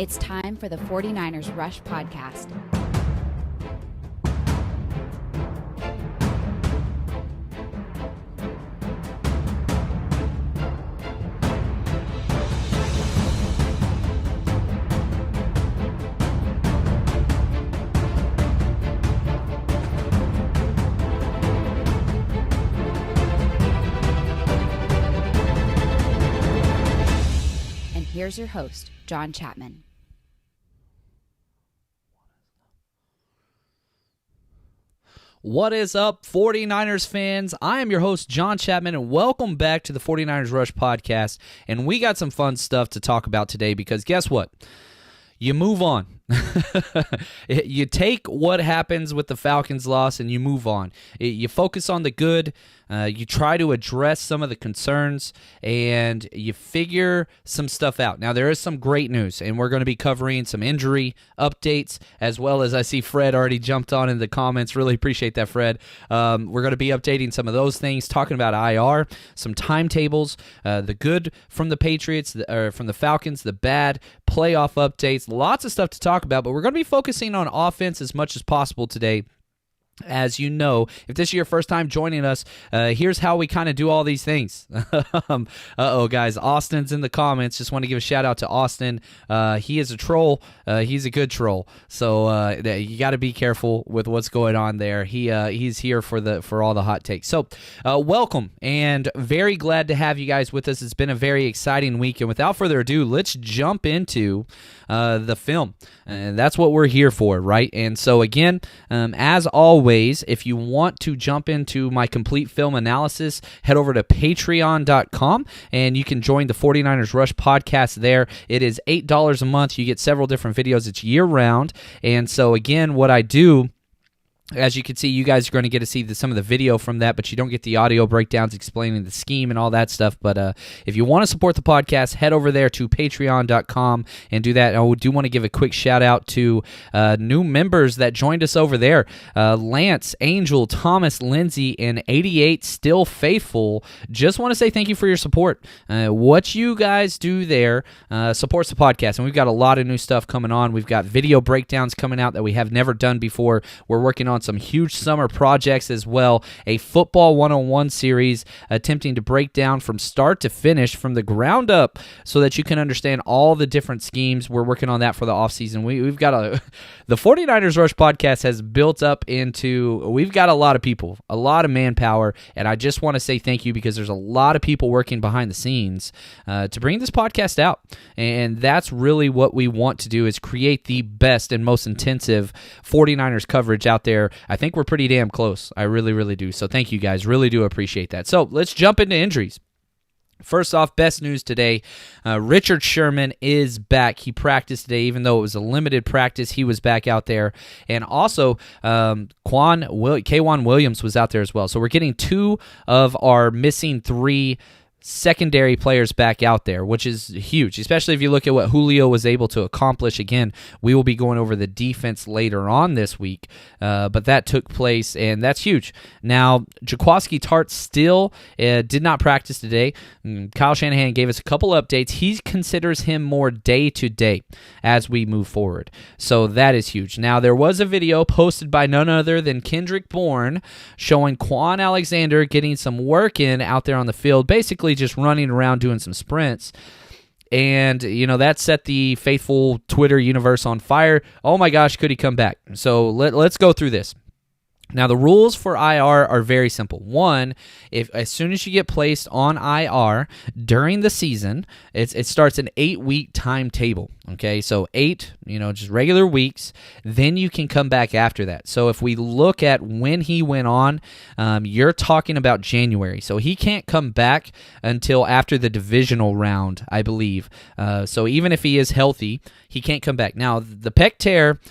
It's time for the 49ers Rush podcast. And here's your host, John Chapman. What is up, 49ers fans? I am your host, John Chapman, and welcome back to the 49ers Rush podcast. And we got some fun stuff to talk about today because guess what? You move on. You take what happens with the Falcons' loss and you move on. You focus on the good. You try to address some of the concerns, and you figure some stuff out. Now, there is some great news, and we're going to be covering some injury updates, as well as I see Fred already jumped on in the comments. Really appreciate that, Fred. We're going to be updating some of those things, talking about IR, some timetables, the good from the Patriots, or from the Falcons, the bad, playoff updates, lots of stuff to talk about, but we're going to be focusing on offense as much as possible today. As you know, if this is your first time joining us, here's how we kind of do all these things. Uh-oh, guys. Austin's in the comments. Just want to give a shout-out to Austin. He is a troll. He's a good troll. So you got to be careful with what's going on there. He's here for all the hot takes. So welcome, and very glad to have you guys with us. It's been a very exciting week, and without further ado, let's jump into the film. And that's what we're here for, right? And so, again, as always, if you want to jump into my complete film analysis, head over to patreon.com and you can join the 49ers Rush podcast there. It is $8 a month. You get several different videos. It's year-round. And so, again, what I do, as you can see, you guys are going to get to see some of the video from that, but you don't get the audio breakdowns explaining the scheme and all that stuff. But if you want to support the podcast, head over there to patreon.com and do that. I do want to give a quick shout-out to new members that joined us over there. Lance, Angel, Thomas, Lindsay, and 88 Still Faithful. Just want to say thank you for your support. What you guys do there supports the podcast, and we've got a lot of new stuff coming on. We've got video breakdowns coming out that we have never done before. We're working on some huge summer projects as well. A football 101 series attempting to break down from start to finish from the ground up so that you can understand all the different schemes. We're working on that for the offseason. We've got the 49ers Rush podcast has built up into, we've got a lot of people, a lot of manpower, and I just want to say thank you because there's a lot of people working behind the scenes to bring this podcast out. And that's really what we want to do, is create the best and most intensive 49ers coverage out there. I think we're pretty damn close. I really, really do. So thank you guys. Really do appreciate that. So let's jump into injuries. First off, best news today, Richard Sherman is back. He practiced today, even though it was a limited practice. He was back out there. And also, K'Wan Williams was out there as well. So we're getting two of our missing three secondary players back out there, which is huge, especially if you look at what Julio was able to accomplish. Again, we will be going over the defense later on this week, but that took place, and that's huge. Now, Jaquiski Tartt still did not practice today. Kyle Shanahan gave us a couple updates. He considers him more day-to-day as we move forward, so that is huge. Now, there was a video posted by none other than Kendrick Bourne showing Quan Alexander getting some work in out there on the field, basically just running around doing some sprints. And, that set the faithful Twitter universe on fire. Oh my gosh, could he come back? So let's go through this. Now, the rules for IR are very simple. One, as soon as you get placed on IR during the season, it starts an 8-week timetable. Okay, so 8, just regular weeks. Then you can come back after that. So if we look at when he went on, you're talking about January. So he can't come back until after the divisional round, I believe. So even if he is healthy, he can't come back. Now, the pec tear,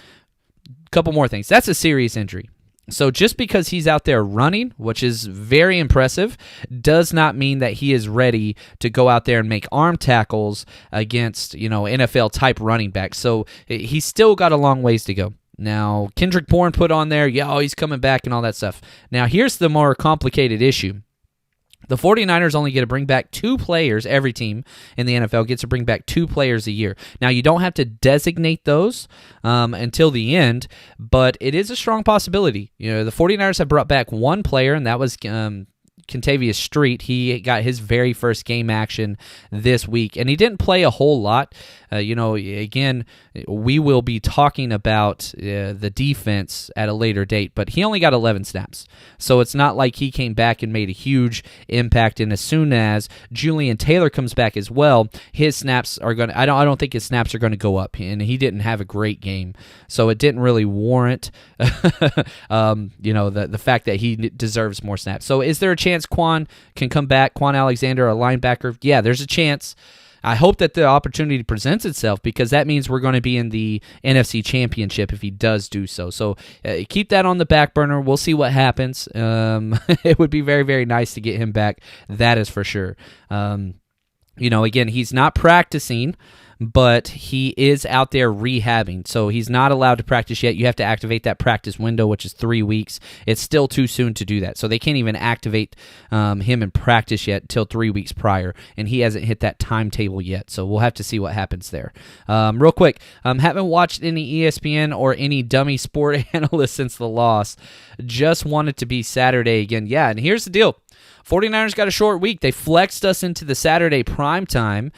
a couple more things. That's a serious injury. So just because he's out there running, which is very impressive, does not mean that he is ready to go out there and make arm tackles against, NFL-type running backs. So he's still got a long ways to go. Now, Kendrick Bourne put on there, he's coming back and all that stuff. Now, here's the more complicated issue. The 49ers only get to bring back 2 players. Every team in the NFL gets to bring back 2 players a year. Now, you don't have to designate those until the end, but it is a strong possibility. The 49ers have brought back 1 player, and that was Kentavious Street. He got his very first game action this week, and he didn't play a whole lot. Again, we will be talking about the defense at a later date, but he only got 11 snaps. So it's not like he came back and made a huge impact. And as soon as Julian Taylor comes back as well, his snaps are going to, I don't think his snaps are going to go up, and he didn't have a great game. So it didn't really warrant, the fact that he deserves more snaps. So is there a chance Quan can come back? Quan Alexander, a linebacker? Yeah, there's a chance. I hope that the opportunity presents itself, because that means we're going to be in the NFC Championship if he does do so. So keep that on the back burner. We'll see what happens. It would be very, very nice to get him back. That is for sure. Again, he's not practicing, but he is out there rehabbing. So he's not allowed to practice yet. You have to activate that practice window, which is 3 weeks. It's still too soon to do that. So they can't even activate him in practice yet until 3 weeks prior, and he hasn't hit that timetable yet. So we'll have to see what happens there. Real quick, haven't watched any ESPN or any dummy sport analyst since the loss. Just want it to be Saturday again. Yeah, and here's the deal. 49ers got a short week. They flexed us into the Saturday prime time,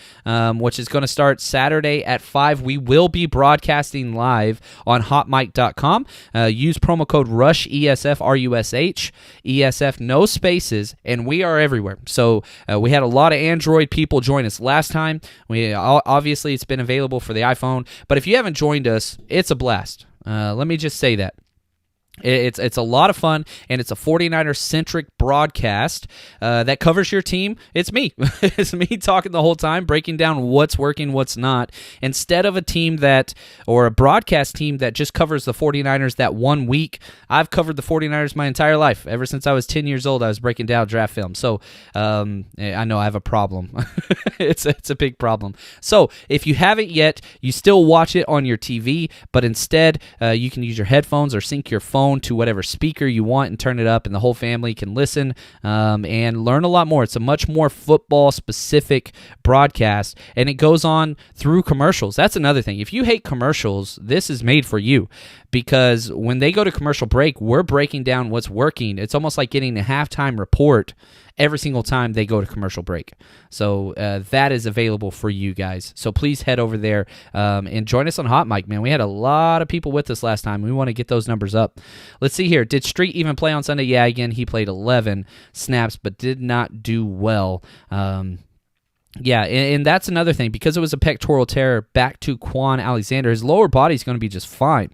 which is going to start Saturday at 5. We will be broadcasting live on hotmic.com. Use promo code RUSH, ESF, R-U-S-H, ESF, no spaces, and we are everywhere. So we had a lot of Android people join us last time. Obviously, it's been available for the iPhone, but if you haven't joined us, it's a blast. Let me just say that. It's a lot of fun, and it's a 49er-centric broadcast that covers your team. It's me. It's me talking the whole time, breaking down what's working, what's not, instead of a broadcast team that just covers the 49ers that 1 week. I've covered the 49ers my entire life. Ever since I was 10 years old, I was breaking down draft film. So I know I have a problem. It's a big problem. So if you haven't yet, you still watch it on your TV, but instead you can use your headphones or sync your phone to whatever speaker you want and turn it up, and the whole family can listen and learn a lot more. It's a much more football-specific broadcast, and it goes on through commercials. That's another thing. If you hate commercials, this is made for you, because when they go to commercial break, we're breaking down what's working. It's almost like getting a halftime report every single time they go to commercial break. So that is available for you guys. So please head over there and join us on Hot Mic, man. We had a lot of people with us last time. We want to get those numbers up. Let's see here. Did Street even play on Sunday? Yeah, again, he played 11 snaps, but did not do well. Yeah, and that's another thing. Because it was a pectoral tear back to Quan Alexander, his lower body's going to be just fine.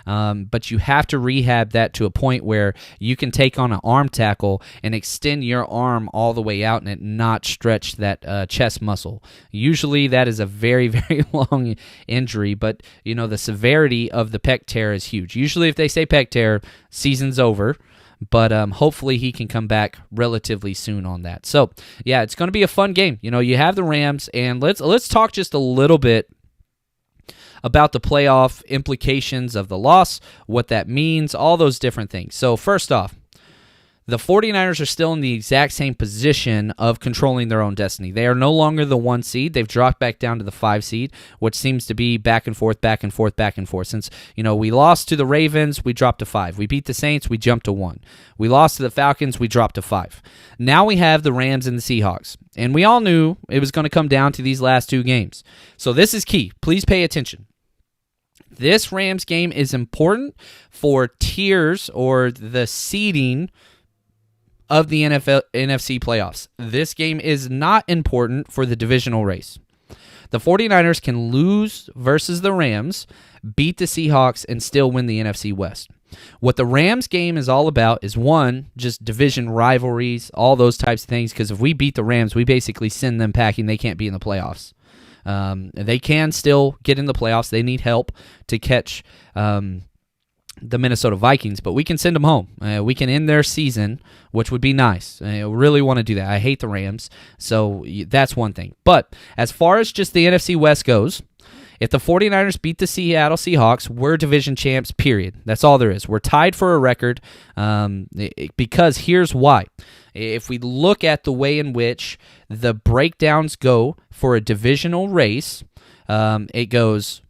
But you have to rehab that to a point where you can take on an arm tackle and extend your arm all the way out and it not stretch that chest muscle. Usually that is a very, very long injury, but the severity of the pec tear is huge. Usually if they say pec tear, season's over. But hopefully he can come back relatively soon on that. So, yeah, it's going to be a fun game. You have the Rams, and let's talk just a little bit about the playoff implications of the loss, what that means, all those different things. So, first off, the 49ers are still in the exact same position of controlling their own destiny. They are no longer the 1 seed. They've dropped back down to the 5 seed, which seems to be back and forth, back and forth, back and forth. Since, we lost to the Ravens, we dropped to 5. We beat the Saints, we jumped to 1. We lost to the Falcons, we dropped to 5. Now we have the Rams and the Seahawks. And we all knew it was going to come down to these last 2 games. So this is key. Please pay attention. This Rams game is important for tiers or the seeding of the NFC playoffs. This game is not important for the divisional race. The 49ers can lose versus the Rams, beat the Seahawks, and still win the NFC West. What the Rams game is all about is, one, just division rivalries, all those types of things, because if we beat the Rams, we basically send them packing. They can't be in the playoffs. They can still get in the playoffs. They need help to catch the Minnesota Vikings, but we can send them home. We can end their season, which would be nice. I really want to do that. I hate the Rams, so that's one thing. But as far as just the NFC West goes, If the 49ers beat the Seattle Seahawks, we're division champs, period. That's all there is. We're tied for a record because here's why. If we look at the way in which the breakdowns go for a divisional race, it goes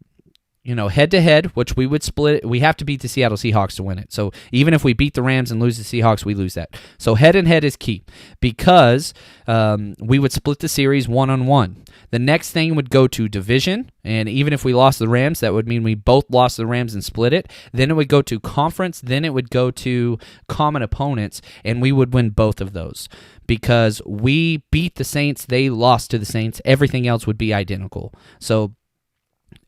head-to-head, which we would split. We have to beat the Seattle Seahawks to win it. So even if we beat the Rams and lose the Seahawks, we lose that. So head-and-head is key because we would split the series 1-on-1. The next thing would go to division, and even if we lost the Rams, that would mean we both lost the Rams and split it. Then it would go to conference. Then it would go to common opponents, and we would win both of those. Because we beat the Saints, they lost to the Saints. Everything else would be identical. So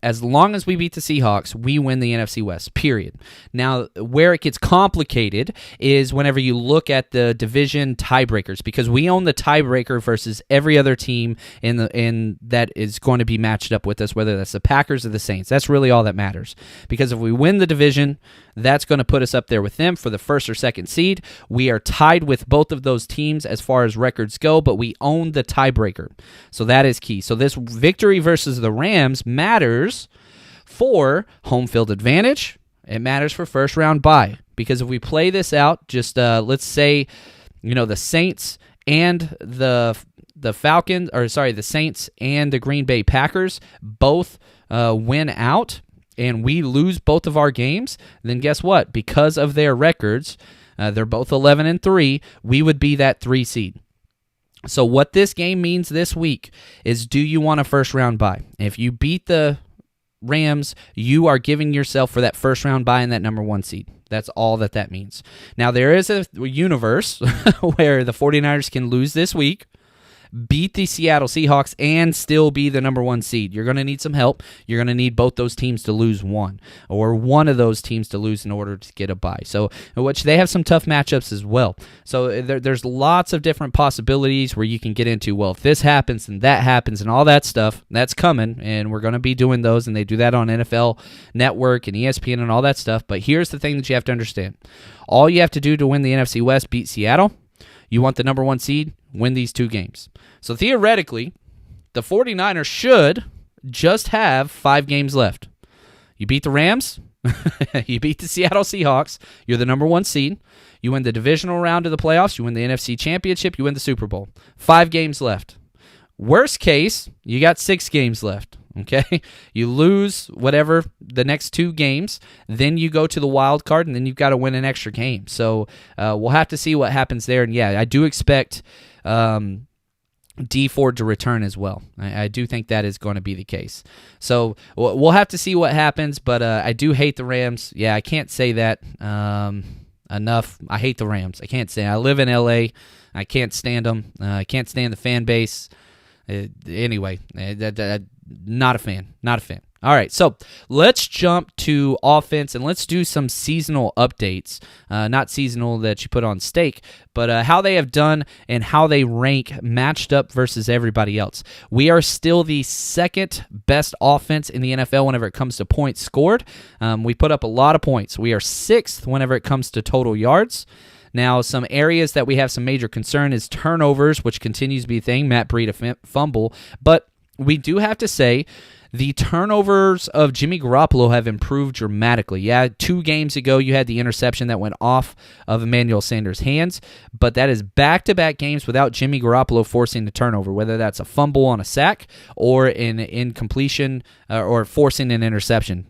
as long as we beat the Seahawks, we win the NFC West, period. Now, where it gets complicated is whenever you look at the division tiebreakers, because we own the tiebreaker versus every other team in that is going to be matched up with us, whether that's the Packers or the Saints. That's really all that matters. Because if we win the division, that's going to put us up there with them for the first or second seed. We are tied with both of those teams as far as records go, but we own the tiebreaker. So that is key. So this victory versus the Rams matters for home field advantage. It matters for first round bye, because if we play this out, just let's say the Saints and the Falcons, the Saints and the Green Bay Packers both win out and we lose both of our games, then guess what? Because of their records, they're both 11-3, we would be that 3 seed. So what this game means this week is, do you want a first round bye? If you beat the Rams, you are giving yourself for that first round bye in that number 1 seed. That's all that means. Now, there is a universe where the 49ers can lose this week, beat the Seattle Seahawks, and still be the number 1 seed. You're going to need some help. You're going to need both those teams to lose one, or one of those teams to lose in order to get a bye. So, which they have some tough matchups as well. So there's lots of different possibilities where you can get into, well, if this happens and that happens and all that stuff, that's coming, and we're going to be doing those, and they do that on NFL Network and ESPN and all that stuff. But here's the thing that you have to understand. All you have to do to win the NFC West, beat Seattle. You want the number 1 seed, win these 2 games. So theoretically, the 49ers should just have 5 games left. You beat the Rams, you beat the Seattle Seahawks, you're the number 1 seed, you win the divisional round of the playoffs, you win the NFC Championship, you win the Super Bowl. 5 games left. Worst case, you got 6 games left. Okay, you lose whatever the next 2 games, then you go to the wild card, and then you've got to win an extra game. So we'll have to see what happens there. And yeah, I do expect D Ford to return as well. I do think that is going to be the case. So we'll have to see what happens. But I do hate the Rams. Yeah, I can't say that enough. I hate the Rams. I can't say. I live in LA. I can't stand them. I can't stand the fan base. Anyway, not a fan. Not a fan. All right, so let's jump to offense, and let's do some seasonal updates. Not seasonal that you put on steak, but how they have done and how they rank matched up versus everybody else. We are still the second best offense in the NFL whenever it comes to points scored. We put up a lot of points. We are 6th whenever it comes to total yards. Now, some areas that we have some major concern is turnovers, which continues to be a thing. Matt Breida fumble. But we do have to say the turnovers of Jimmy Garoppolo have improved dramatically. Yeah, 2 games ago you had the interception that went off of Emmanuel Sanders' hands, but that is back-to-back games without Jimmy Garoppolo forcing the turnover, whether that's a fumble on a sack or an incompletion or forcing an interception.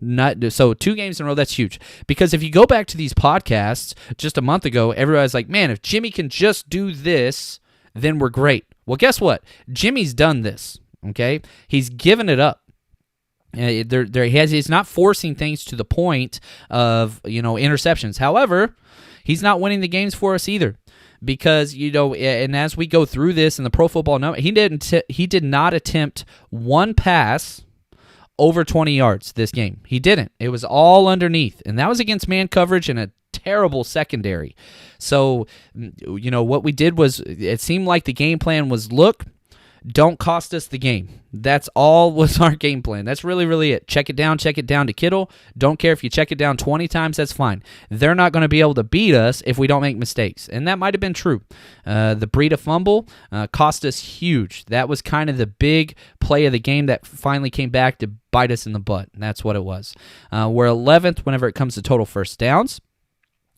So 2 games in a row, that's huge. Because if you go back to these podcasts just a month ago, everybody's like, man, if Jimmy can just do this, then we're great. Well, guess what? Jimmy's done this, okay? He's given it up. He's not forcing things to the point of interceptions. However, he's not winning the games for us either, because and as we go through this in the Pro Football Number, he did not attempt one pass over 20 yards this game. He didn't. It was all underneath, and that was against man coverage and a terrible secondary. So what we did was, it seemed like the game plan was, look, don't cost us the game. That's all was our game plan. That's really, really it. Check it down to Kittle. Don't care if you check it down 20 times, that's fine. They're not going to be able to beat us if we don't make mistakes. And that might have been true. The Breida fumble cost us huge. That was kind of the big play of the game that finally came back to bite us in the butt. And that's what it was. We're 11th whenever it comes to total first downs.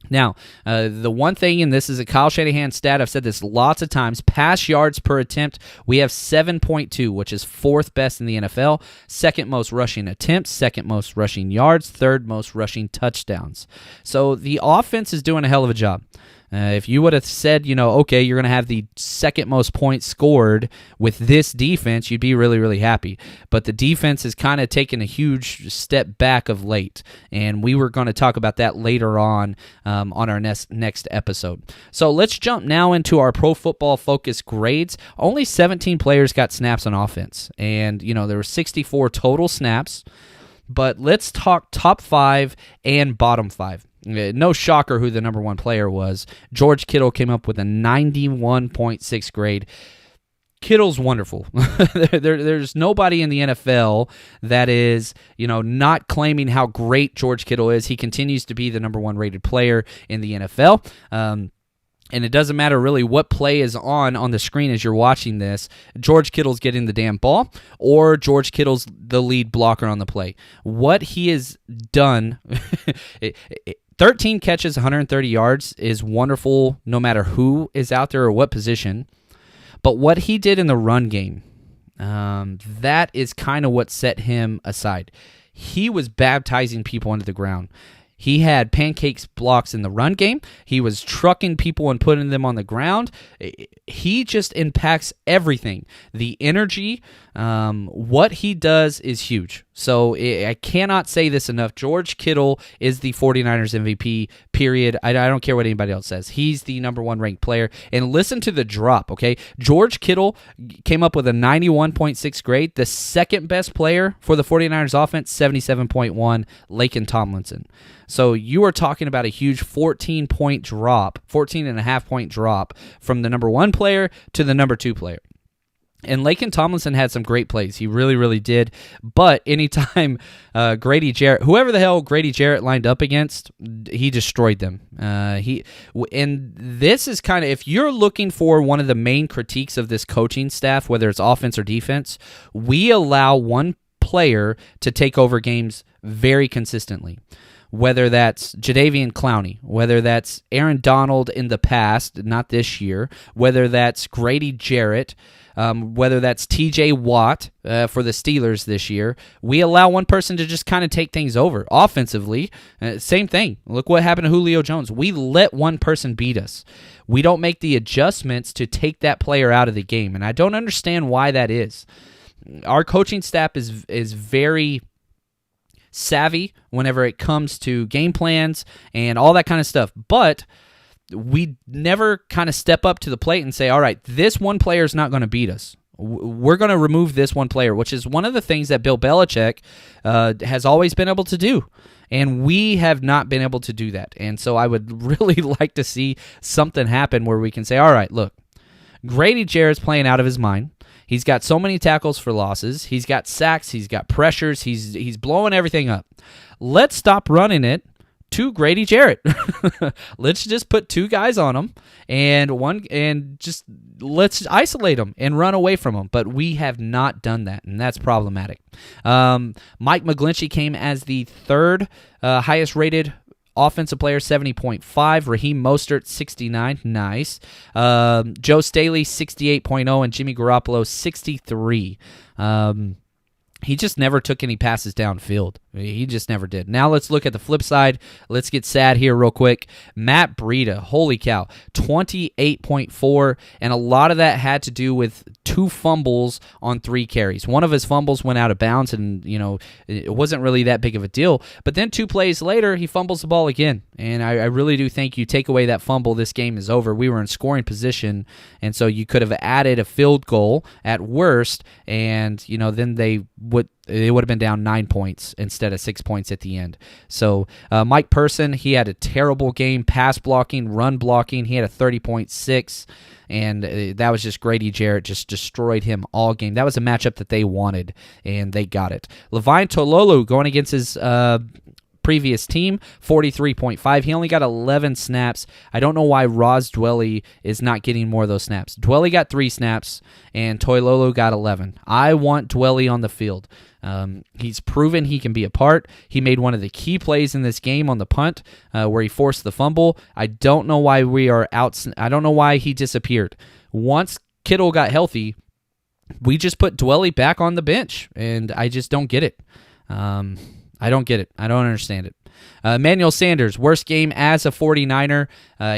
Now, the one thing, and this is a Kyle Shanahan stat, I've said this lots of times, pass yards per attempt, we have 7.2, which is fourth best in the NFL, second most rushing attempts, second most rushing yards, third most rushing touchdowns. So the offense is doing a hell of a job. If you would have said, okay, you're going to have the second most points scored with this defense, you'd be really, really happy. But the defense has kind of taken a huge step back of late, and we were going to talk about that later on our next episode. So let's jump now into our Pro Football Focus grades. Only 17 players got snaps on offense, and there were 64 total snaps. But let's talk top 5 and bottom 5. No shocker who the number one player was. George Kittle came up with a 91.6 grade. Kittle's wonderful. There's nobody in the NFL that is, not claiming how great George Kittle is. He continues to be the number one rated player in the NFL. And it doesn't matter really what play is on the screen as you're watching this. George Kittle's getting the damn ball, or George Kittle's the lead blocker on the play. What he has done, 13 catches, 130 yards is wonderful no matter who is out there or what position. But what he did in the run game, that is kind of what set him aside. He was baptizing people into the ground. He had pancakes blocks in the run game. He was trucking people and putting them on the ground. He just impacts everything. The energy, what he does is huge. So I cannot say this enough. George Kittle is the 49ers MVP, period. I don't care what anybody else says. He's the number one ranked player. And listen to the drop, okay? George Kittle came up with a 91.6 grade. The second best player for the 49ers offense, 77.1, Laken Tomlinson. So you are talking about a huge 14-point drop, 14.5-point drop from the number one player to the number two player. And Laken Tomlinson had some great plays. He really, really did. But anytime Grady Jarrett, whoever the hell Grady Jarrett lined up against, he destroyed them. And this is kind of, if you're looking for one of the main critiques of this coaching staff, whether it's offense or defense, we allow one player to take over games very consistently. Whether that's Jadeveon Clowney, whether that's Aaron Donald in the past, not this year, whether that's Grady Jarrett, whether that's TJ Watt for the Steelers this year, we allow one person to just kind of take things over. Offensively, same thing. Look what happened to Julio Jones. We let one person beat us. We don't make the adjustments to take that player out of the game, and I don't understand why that is. Our coaching staff is very savvy whenever it comes to game plans and all that kind of stuff, but we never kind of step up to the plate and say, all right, this one player is not going to beat us. We're going to remove this one player, which is one of the things that Bill Belichick has always been able to do, and we have not been able to do that. And so I would really like to see something happen where we can say, all right, look, Grady Jarrett's playing out of his mind. He's got so many tackles for losses. He's got sacks. He's got pressures. He's blowing everything up. Let's stop running it to Grady Jarrett. Let's just put two guys on him and just let's isolate him and run away from him. But we have not done that, and that's problematic. Mike McGlinchey came as the third highest rated offensive player, 70.5. Raheem Mostert, 69. Nice. Joe Staley, 68.0. And Jimmy Garoppolo, 63. He just never took any passes downfield. He just never did. Now let's look at the flip side. Let's get sad here real quick. Matt Breida, holy cow, 28.4, and a lot of that had to do with 2 fumbles on 3 carries. One of his fumbles went out of bounds, and it wasn't really that big of a deal. But then 2 plays later, he fumbles the ball again, and I really do think you take away that fumble, this game is over. We were in scoring position, and so you could have added a field goal at worst, and then they would it would have been down 9 points instead of 6 points at the end. So Mike Person, he had a terrible game, pass blocking, run blocking. He had a 30.6, and that was just Grady Jarrett just destroyed him all game. That was a matchup that they wanted, and they got it. Levine Tololo going against his previous team, 43.5. He only got 11 snaps. I don't know why Roz Dwelly is not getting more of those snaps. Dwelly got 3 snaps, and Toilolo got 11. I want Dwelly on the field. He's proven he can be a part. He made one of the key plays in this game on the punt where he forced the fumble. I don't know why we are out. I don't know why he disappeared. Once Kittle got healthy, we just put Dwelly back on the bench, and I just don't get it. I don't get it. I don't understand it. Emmanuel Sanders, worst game as a 49er.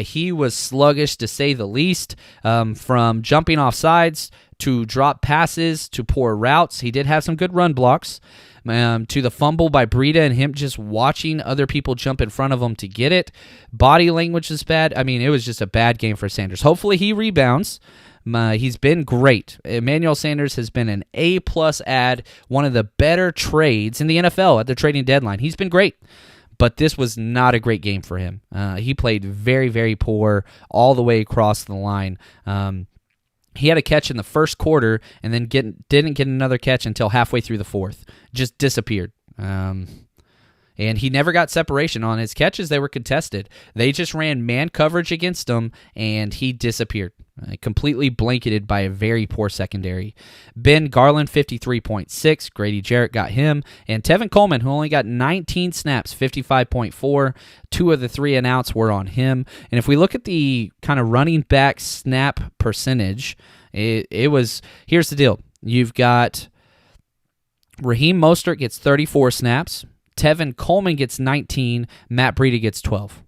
He was sluggish to say the least. From jumping off sides to drop passes to poor routes. He did have some good run blocks. To the fumble by Breida and him just watching other people jump in front of him to get it. Body language was bad. I mean, it was just a bad game for Sanders. Hopefully he rebounds. He's been great. Emmanuel Sanders has been an A-plus add, one of the better trades in the NFL at the trading deadline. He's been great, but this was not a great game for him. He played very, very poor all the way across the line. He had a catch in the first quarter and then didn't get another catch until halfway through the fourth. Just disappeared. And he never got separation on his catches. They were contested. They just ran man coverage against him, and he disappeared. Completely blanketed by a very poor secondary. Ben Garland, 53.6. Grady Jarrett got him. And Tevin Coleman, who only got 19 snaps, 55.4. 2 of the 3 and outs were on him. And if we look at the kind of running back snap percentage, it was, here's the deal. You've got Raheem Mostert gets 34 snaps. Tevin Coleman gets 19. Matt Breida gets 12.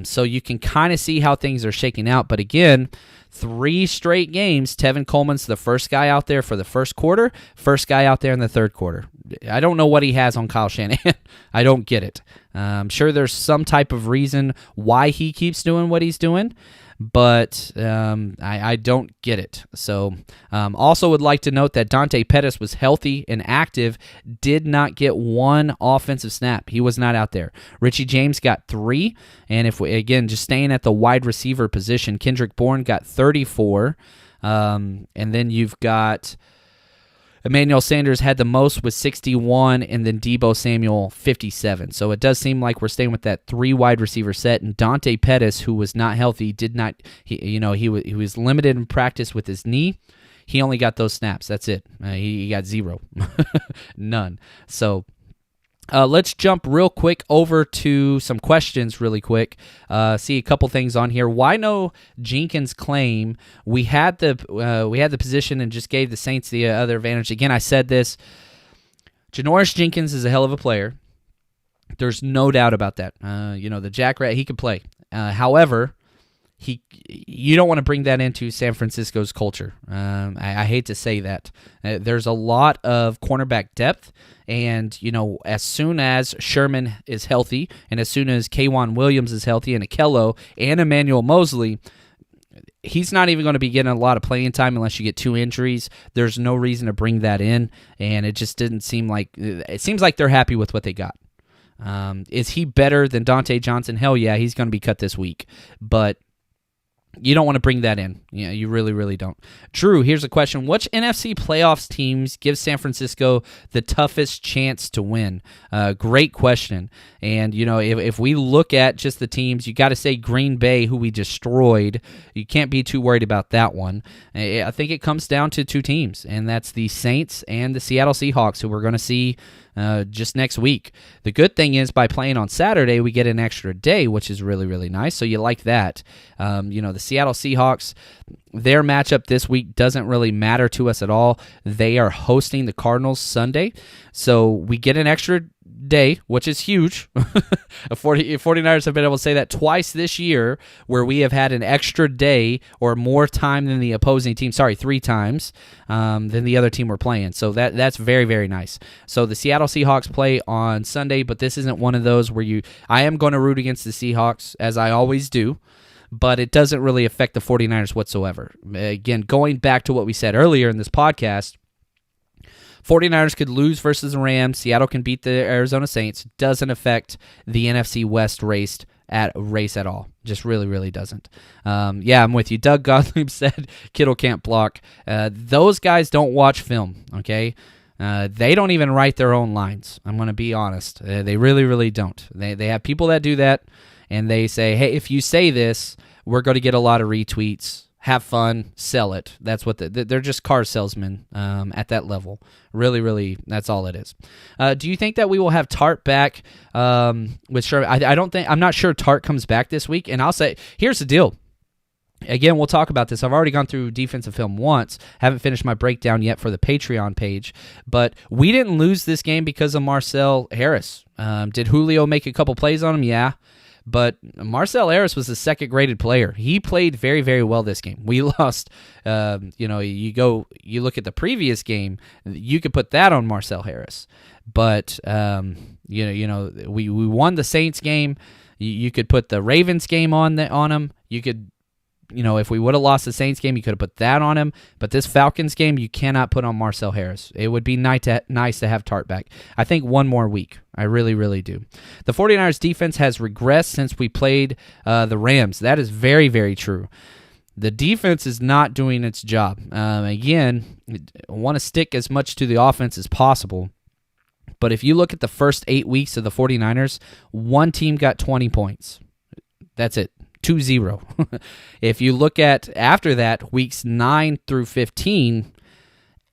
So you can kind of see how things are shaking out. But again, 3 straight games, Tevin Coleman's the first guy out there for the first quarter, first guy out there in the third quarter. I don't know what he has on Kyle Shanahan. I don't get it. I'm sure there's some type of reason why he keeps doing what he's doing, but I don't get it. So also would like to note that Dante Pettis was healthy and active, did not get 1 offensive snap. He was not out there. Richie James got 3, and if we, again, just staying at the wide receiver position, Kendrick Bourne got 34, and then you've got Emmanuel Sanders had the most with 61, and then Deebo Samuel 57. So it does seem like we're staying with that 3 wide receiver set. And Dante Pettis, who was not healthy, he was limited in practice with his knee. He only got those snaps. That's it. He got 0, none. So let's jump real quick over to some questions really quick. See a couple things on here. Why no Jenkins claim? We had the position and just gave the Saints the other advantage. Again, I said this. Janoris Jenkins is a hell of a player. There's no doubt about that. The Jackrabbit, he could play. However, you don't want to bring that into San Francisco's culture. I hate to say that. There's a lot of cornerback depth, and as soon as Sherman is healthy, and as soon as K'Wan Williams is healthy, and Akello and Emmanuel Mosley, he's not even going to be getting a lot of playing time unless you get 2 injuries. There's no reason to bring that in, and it just didn't seem like it seems like they're happy with what they got. Is he better than Dante Johnson? Hell yeah, he's going to be cut this week, but you don't want to bring that in. Yeah, you really, really don't. Drew, here's a question. Which NFC playoffs teams give San Francisco the toughest chance to win? Great question. And, if we look at just the teams, you got to say Green Bay, who we destroyed. You can't be too worried about that one. I think it comes down to 2 teams, and that's the Saints and the Seattle Seahawks, who we're going to see just next week. The good thing is by playing on Saturday, we get an extra day, which is really, really nice. So you like that. The Seattle Seahawks, their matchup this week doesn't really matter to us at all. They are hosting the Cardinals Sunday. So we get an extra day, which is huge. 49ers have been able to say that twice this year, where we have had an extra day or more time than the opposing team. 3 times than the other team we're playing. So that's very, very nice. So the Seattle Seahawks play on Sunday, but this isn't one of those where I am going to root against the Seahawks, as I always do, but it doesn't really affect the 49ers whatsoever. Again, going back to what we said earlier in this podcast, 49ers could lose versus the Rams. Seattle can beat the Arizona Saints. Doesn't affect the NFC West race at all. Just really, really doesn't. Yeah, I'm with you. Doug Gottlieb said Kittle can't block. Those guys don't watch film, okay? They don't even write their own lines. I'm going to be honest. They really, really don't. They have people that do that, and they say, hey, if you say this, we're going to get a lot of retweets. Have fun, sell it. That's what they're just car salesmen at that level. Really, really, that's all it is. Do you think that we will have Tart back with Sherman? I'm not sure Tart comes back this week. And I'll say, here's the deal. Again, we'll talk about this. I've already gone through defensive film once. Haven't finished my breakdown yet for the Patreon page. But we didn't lose this game because of Marcel Harris. Did Julio make a couple plays on him? Yeah. But Marcel Harris was a second-graded player. He played very, very well this game. We lost. You look at the previous game. You could put that on Marcel Harris. But we won the Saints game. You could put the Ravens game on him. You could. If we would have lost the Saints game, you could have put that on him. But this Falcons game, you cannot put on Marcel Harris. It would be nice to have Tart back. I think one more week. I really, really do. The 49ers defense has regressed since we played the Rams. That is very, very true. The defense is not doing its job. Again, I want to stick as much to the offense as possible. But if you look at the first 8 weeks of the 49ers, one team got 20 points. That's it. 2-0. If you look at after that, weeks 9 through 15,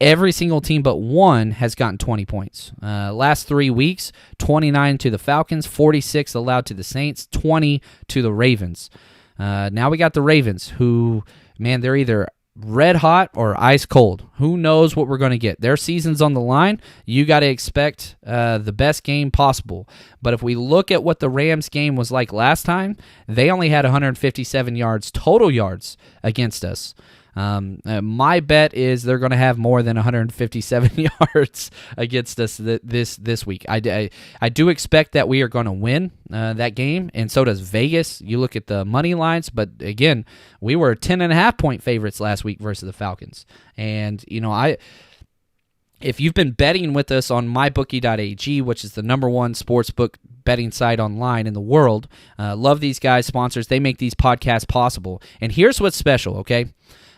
every single team but one has gotten 20 points. Last 3 weeks, 29 to the Falcons, 46 allowed to the Saints, 20 to the Ravens. Now we got the Ravens, who, man, they're either red hot or ice cold. Who knows what we're going to get? Their season's on the line. You got to expect the best game possible. But if we look at what the Rams game was like last time, they only had 157 yards, total yards, against us. My bet is they're going to have more than 157 yards against us this week. I do expect that we are going to win that game, and so does Vegas. You look at the money lines, but again, we were 10.5 point favorites last week versus the Falcons. And, if you've been betting with us on mybookie.ag, which is the #1 sportsbook betting site online in the world, love these guys, sponsors. They make these podcasts possible. And here's what's special, okay?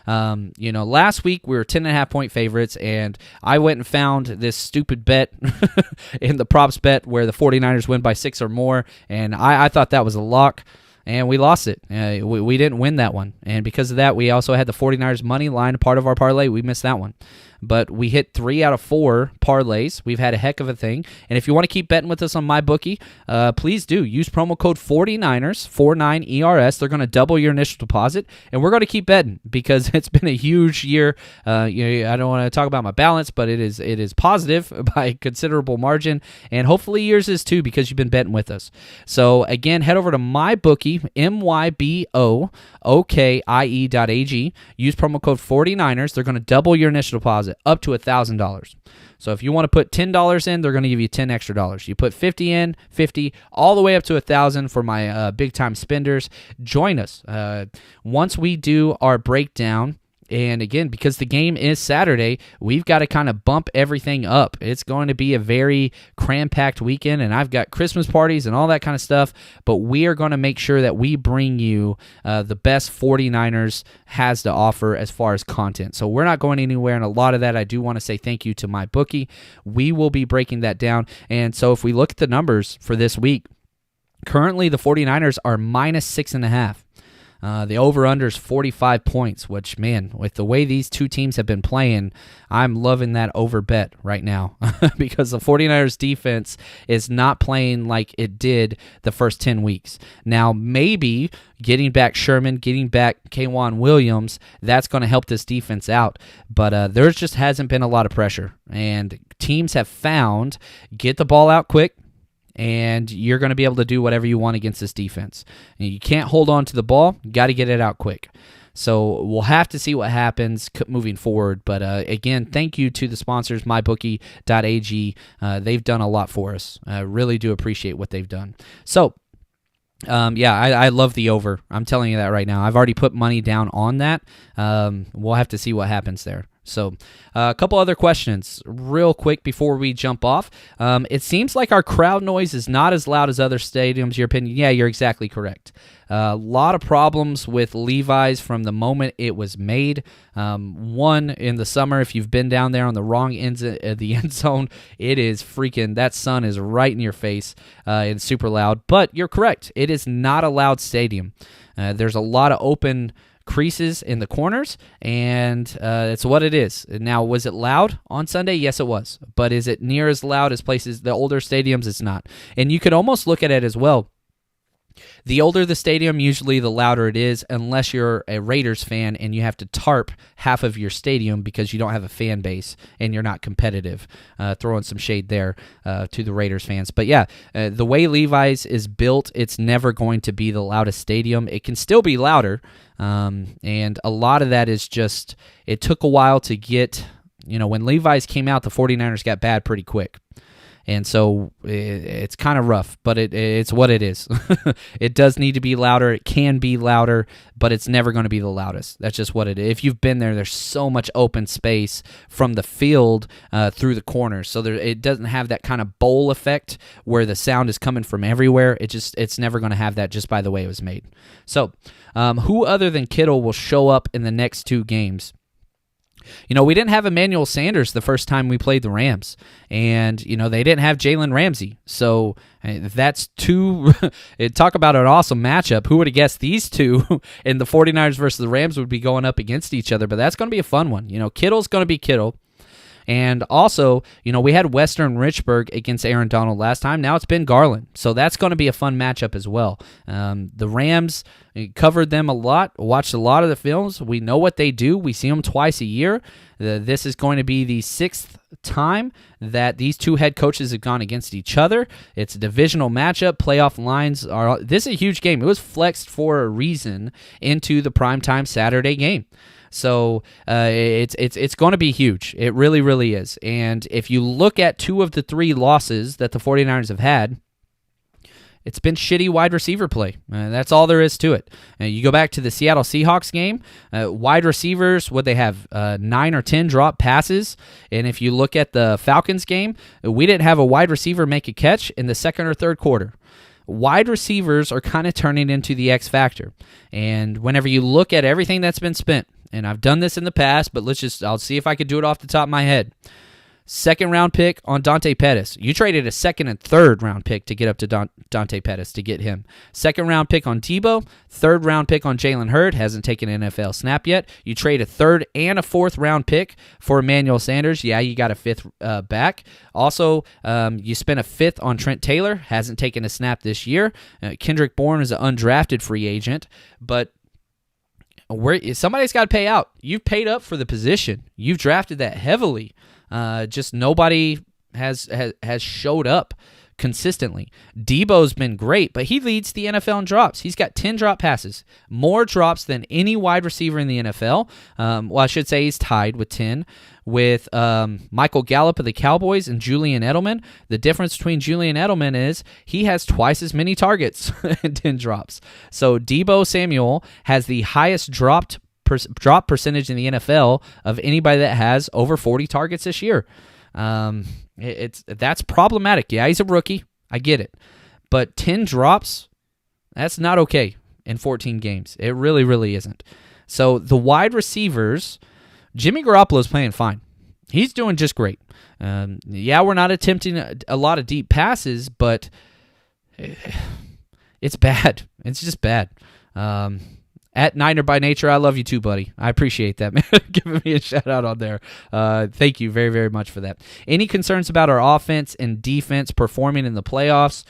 Last week we were 10.5 point favorites, and I went and found this stupid bet in the props bet where the 49ers win by 6 or more, and I thought that was a lock, and we lost it. We didn't win that one, and because of that, we also had the 49ers money line, part of our parlay. We missed that one. But we hit 3 out of 4 parlays. We've had a heck of a thing. And if you want to keep betting with us on MyBookie, please do. Use promo code 49ers, 49ERS. They're going to double your initial deposit. And we're going to keep betting because it's been a huge year. I don't want to talk about my balance, but it is positive by a considerable margin. And hopefully yours is too because you've been betting with us. So again, head over to MyBookie, MYBOOKIE.ag. Use promo code 49ers. They're going to double your initial deposit up to $1,000. So if you want to put $10 in, they're going to give you $10 extra. You put 50 in, 50, all the way up to 1,000 for my big time spenders. Join us once we do our breakdown. And again, because the game is Saturday, we've got to kind of bump everything up. It's going to be a very cram-packed weekend, and I've got Christmas parties and all that kind of stuff, but we are going to make sure that we bring you the best 49ers has to offer as far as content. So we're not going anywhere, and a lot of that I do want to say thank you to MyBookie. We will be breaking that down, and so if we look at the numbers for this week, currently the 49ers are minus 6.5. The over-under is 45 points, which, man, with the way these two teams have been playing, I'm loving that over bet right now because the 49ers defense is not playing like it did the first 10 weeks. Now, maybe getting back Sherman, getting back K'Wan Williams, that's going to help this defense out, but there just hasn't been a lot of pressure, and teams have found get the ball out quick, and you're going to be able to do whatever you want against this defense. And you can't hold on to the ball. You got to get it out quick. So we'll have to see what happens moving forward. But again, thank you to the sponsors, mybookie.ag. They've done a lot for us. I really do appreciate what they've done. So, I love the over. I'm telling you that right now. I've already put money down on that. We'll have to see what happens there. So a couple other questions real quick before we jump off. It seems like our crowd noise is not as loud as other stadiums. Your opinion? Yeah, you're exactly correct. A lot of problems with Levi's from the moment it was made. One, in the summer, if you've been down there on the wrong ends of the end zone, it is freaking, that sun is right in your face and super loud. But you're correct. It is not a loud stadium. There's a lot of open creases in the corners, and it's what it is. Now, was it loud on Sunday? Yes, it was. But is it near as loud as places, the older stadiums? It's not. And you could almost look at it as well. The older the stadium, usually the louder it is, unless you're a Raiders fan and you have to tarp half of your stadium because you don't have a fan base and you're not competitive. Throwing some shade there to the Raiders fans. But yeah, the way Levi's is built, it's never going to be the loudest stadium. It can still be louder, and a lot of that is just, it took a while to get, when Levi's came out, the 49ers got bad pretty quick. And so it's kind of rough, but it's what it is. It does need to be louder. It can be louder, but it's never going to be the loudest. That's just what it is. If you've been there, there's so much open space from the field through the corners. So it doesn't have that kind of bowl effect where the sound is coming from everywhere. It's never going to have that just by the way it was made. So who other than Kittle will show up in the next two games? We didn't have Emmanuel Sanders the first time we played the Rams, and, they didn't have Jalen Ramsey. So that's two, talk about an awesome matchup. Who would have guessed these two in the 49ers versus the Rams would be going up against each other, but that's going to be a fun one. Kittle's going to be Kittle. And also, we had Western Richburg against Aaron Donald last time. Now it's Ben Garland. So that's going to be a fun matchup as well. The Rams, covered them a lot, watched a lot of the films. We know what they do. We see them twice a year. This is going to be the sixth time that these two head coaches have gone against each other. It's a divisional matchup. Playoff lines are. This is a huge game. It was flexed for a reason into the primetime Saturday game. So it's going to be huge. It really, really is. And if you look at two of the three losses that the 49ers have had, it's been shitty wide receiver play. That's all there is to it. You go back to the Seattle Seahawks game, wide receivers, what they have, 9 or 10 drop passes. And if you look at the Falcons game, we didn't have a wide receiver make a catch in the second or third quarter. Wide receivers are kind of turning into the X factor. And whenever you look at everything that's been spent, and I've done this in the past, but I'll see if I could do it off the top of my head. Second round pick on Dante Pettis. You traded a second and third round pick to get up to Dante Pettis to get him. Second round pick on Tebow. Third round pick on Jalen Hurd. Hasn't taken an NFL snap yet. You trade a third and a fourth round pick for Emmanuel Sanders. Yeah, you got a fifth back. Also, you spent a fifth on Trent Taylor. Hasn't taken a snap this year. Kendrick Bourne is an undrafted free agent, but somebody's got to pay out. You've paid up for the position. You've drafted that heavily. Just nobody has showed up consistently. Debo's been great, but he leads the NFL in drops. He's got 10 drop passes, more drops than any wide receiver in the NFL. Well, I should say he's tied with 10 with Michael Gallup of the Cowboys and Julian Edelman. The difference between Julian Edelman is he has twice as many targets and 10 drops. So Debo Samuel has the highest drop percentage in the NFL of anybody that has over 40 targets this year. That's problematic. Yeah, he's a rookie. I get it. But 10 drops, that's not okay in 14 games. It really, really isn't. So the wide receivers, Jimmy Garoppolo's playing fine. He's doing just great. Yeah, we're not attempting a lot of deep passes, but it's bad. It's just bad. At Niner by Nature, I love you too, buddy. I appreciate that, man. Giving me a shout out on there. Thank you very, very much for that. Any concerns about our offense and defense performing in the playoffs?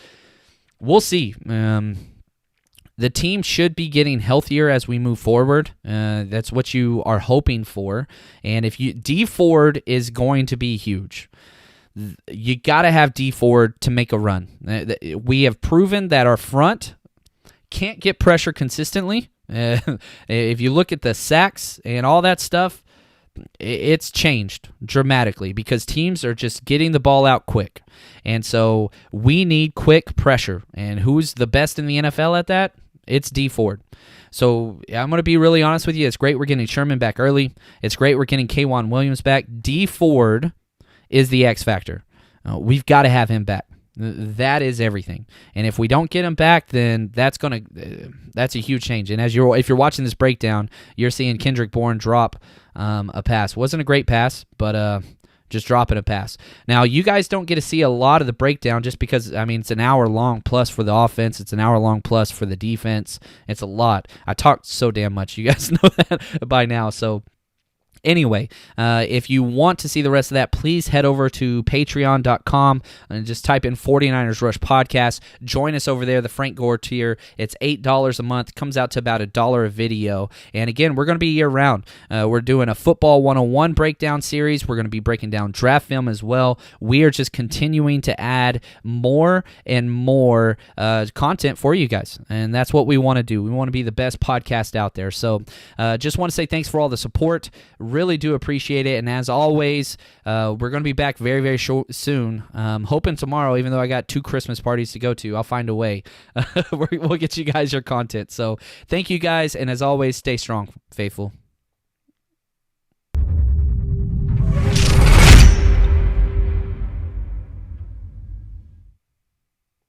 We'll see. The team should be getting healthier as we move forward. That's what you are hoping for. And if D Ford is going to be huge. You got to have D Ford to make a run. We have proven that our front can't get pressure consistently. If you look at the sacks and all that stuff, it's changed dramatically because teams are just getting the ball out quick. And so we need quick pressure. And who's the best in the NFL at that? It's D Ford. So I'm going to be really honest with you. It's great we're getting Sherman back early. It's great we're getting K'Wan Williams back. D Ford is the X factor. We've got to have him back. That is everything. And if we don't get him back, then that's a huge change. And if you're watching this breakdown, you're seeing Kendrick Bourne drop a pass. Wasn't a great pass, but just dropping a pass. Now, you guys don't get to see a lot of the breakdown just because, it's an hour long plus for the offense. It's an hour long plus for the defense. It's a lot. I talked so damn much. You guys know that by now. So anyway, if you want to see the rest of that, please head over to patreon.com and just type in 49ers Rush Podcast. Join us over there, the Frank Gore tier. It's $8 a month. Comes out to about $1 a video. And again, we're going to be year-round. We're doing a Football 101 breakdown series. We're going to be breaking down draft film as well. We are just continuing to add more and more content for you guys. And that's what we want to do. We want to be the best podcast out there. So just want to say thanks for all the support. Really do appreciate it. And as always, we're going to be back very, very soon. Hoping tomorrow, even though I got 2 Christmas parties to go to, I'll find a way. We'll get you guys your content. So thank you guys. And as always, stay strong, faithful.